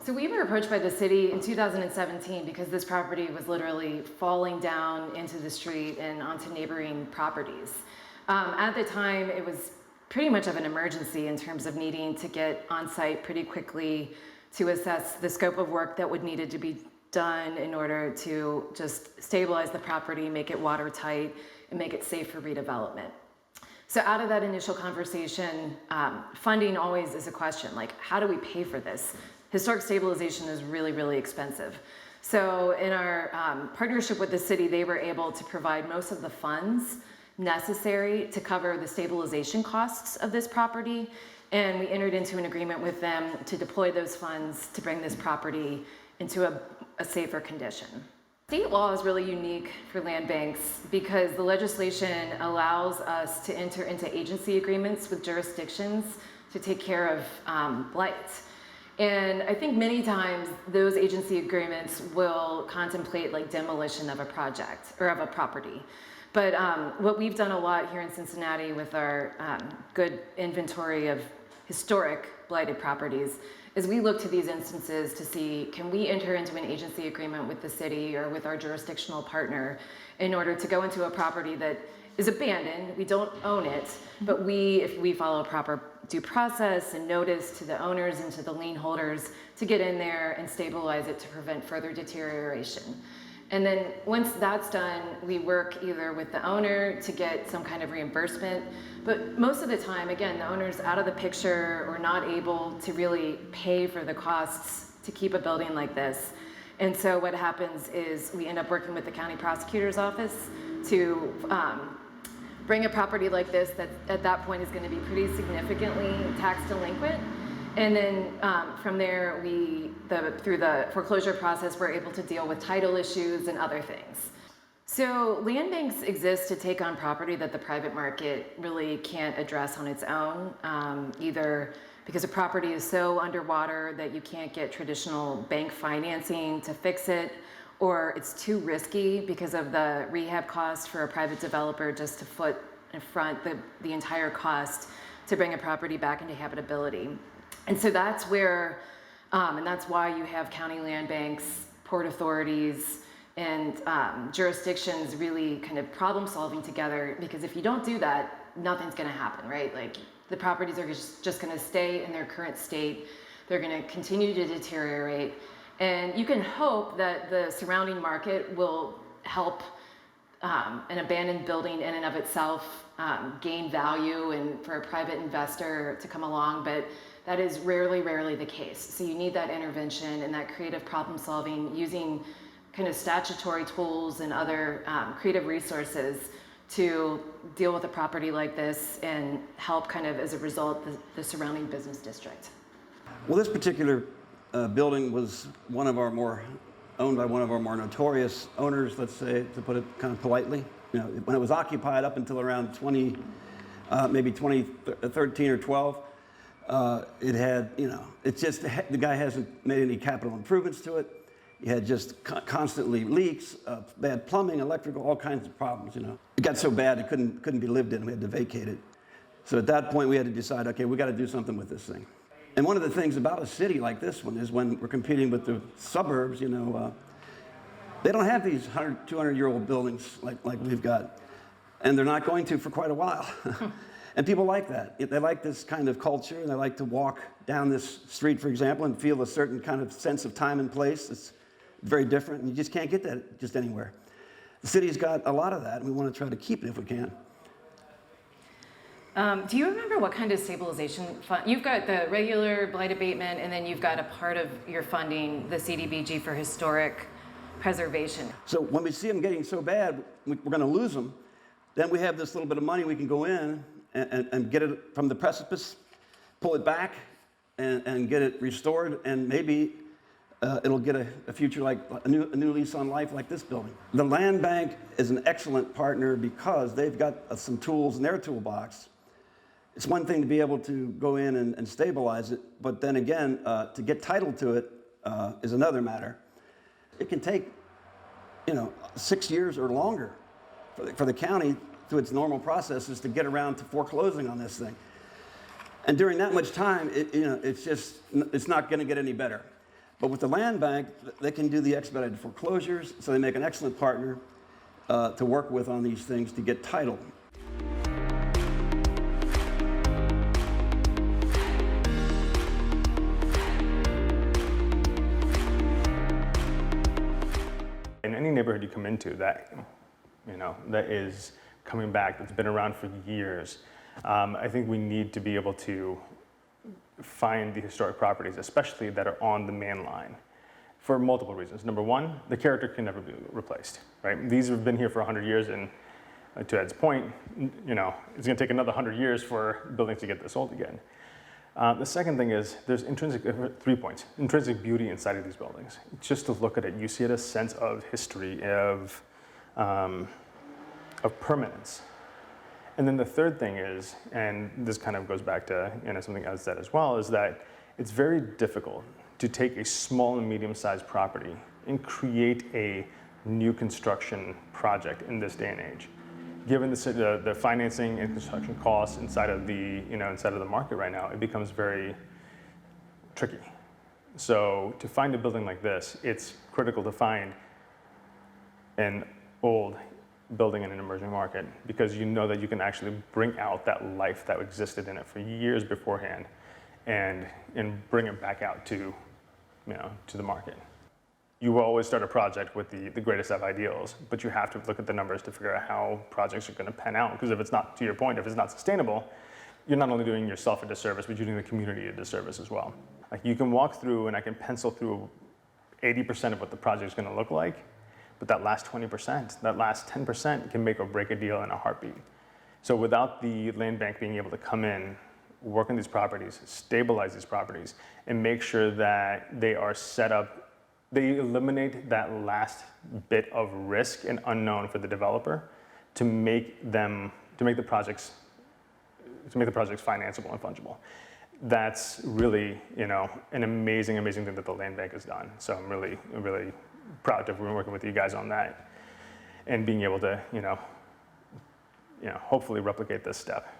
So we were approached by the city in 2017 because this property was literally falling down into the street and onto neighboring properties. At the time, it was pretty much of an emergency in terms of needing to get on site pretty quickly to assess the scope of work that would needed to be done in order to just stabilize the property, make it watertight, and make it safe for redevelopment. So out of that initial conversation, funding always is a question, like how do we pay for this? Historic stabilization is really, really expensive. So in our partnership with the city, they were able to provide most of the funds necessary to cover the stabilization costs of this property. And we entered into an agreement with them to deploy those funds to bring this property into a safer condition. State law is really unique for land banks because the legislation allows us to enter into agency agreements with jurisdictions to take care of blight. And I think many times those agency agreements will contemplate like demolition of a project or of a property. But what we've done a lot here in Cincinnati with our good inventory of historic blighted properties is we look to these instances to see, can we enter into an agency agreement with the city or with our jurisdictional partner in order to go into a property that is abandoned, we don't own it, but if we follow a proper due process and notice to the owners and to the lien holders to get in there and stabilize it to prevent further deterioration. And then once that's done, we work either with the owner to get some kind of reimbursement, but most of the time, again, the owner's out of the picture or not able to really pay for the costs to keep a building like this. And so what happens is we end up working with the county prosecutor's office to bring a property like this that at that point is going to be pretty significantly tax delinquent. And then from there, through the foreclosure process, we're able to deal with title issues and other things. So land banks exist to take on property that the private market really can't address on its own, either because a property is so underwater that you can't get traditional bank financing to fix it, or it's too risky because of the rehab cost for a private developer just to front the entire cost to bring a property back into habitability. And so that's where, and that's why you have county land banks, port authorities, and jurisdictions really kind of problem solving together, because if you don't do that, nothing's gonna happen, right? Like the properties are just gonna stay in their current state. They're gonna continue to deteriorate. And you can hope that the surrounding market will help an abandoned building in and of itself gain value and for a private investor to come along, but that is rarely the case. So you need that intervention and that creative problem solving using kind of statutory tools and other creative resources to deal with a property like this and help kind of as a result the surrounding business district. Well, this particular building was owned by one of our more notorious owners, let's say, to put it kind of politely. You know, when it was occupied up until around maybe 2013 or 12, it had, you know, it's just the guy hasn't made any capital improvements to it. He had just constantly leaks, bad plumbing, electrical, all kinds of problems. You know, it got so bad it couldn't be lived in. We had to vacate it. So at that point, we had to decide, okay, we got to do something with this thing. And one of the things about a city like this one is when we're competing with the suburbs, you know, they don't have these 100, 200-year-old buildings like we've got, and they're not going to for quite a while. And people like that. They like this kind of culture, and they like to walk down this street, for example, and feel a certain kind of sense of time and place. It's very different, and you just can't get that just anywhere. The city's got a lot of that, and we want to try to keep it if we can. Do you remember what kind of stabilization fund? You've got the regular blight abatement, and then you've got a part of your funding, the CDBG for historic preservation. So when we see them getting so bad, we're going to lose them. Then we have this little bit of money we can go in and get it from the precipice, pull it back, and get it restored, and maybe it'll get a future like a new lease on life like this building. The land bank is an excellent partner because they've got some tools in their toolbox. It's one thing to be able to go in and stabilize it, but then again, to get title to it is another matter. It can take, 6 years or longer for the county through its normal processes to get around to foreclosing on this thing. And during that much time, it's not going to get any better. But with the land bank, they can do the expedited foreclosures, so they make an excellent partner to work with on these things to get title. In any neighborhood you come into that, that is coming back, that's been around for years, I think we need to be able to find the historic properties, especially that are on the main line, for multiple reasons. Number one, the character can never be replaced, right? These have been here for 100 years, and to Ed's point, it's going to take another 100 years for buildings to get this old again. The second thing is there's 3 points, intrinsic beauty inside of these buildings. Just to look at it, you see a sense of history, of permanence. And then the third thing is, and this kind of goes back to something Ed said as well, is that it's very difficult to take a small and medium-sized property and create a new construction project in this day and age. Given the financing and construction costs inside of the market right now, it becomes very tricky. So to find a building like this, it's critical to find an old building in an emerging market, because you know that you can actually bring out that life that existed in it for years beforehand and bring it back out to the market. You will always start a project with the greatest of ideals, but you have to look at the numbers to figure out how projects are going to pan out, because if it's not, to your point, if it's not sustainable, you're not only doing yourself a disservice, but you're doing the community a disservice as well. Like, you can walk through and I can pencil through 80% of what the project is going to look like, but that last 20%, that last 10% can make or break a deal in a heartbeat. So without the land bank being able to come in, work on these properties, stabilize these properties, and make sure that they are set up, they eliminate that last bit of risk and unknown for the developer to make the projects financeable and fungible. That's really, an amazing thing that the land bank has done. So I'm really proud to have been working with you guys on that and being able to, hopefully replicate this step.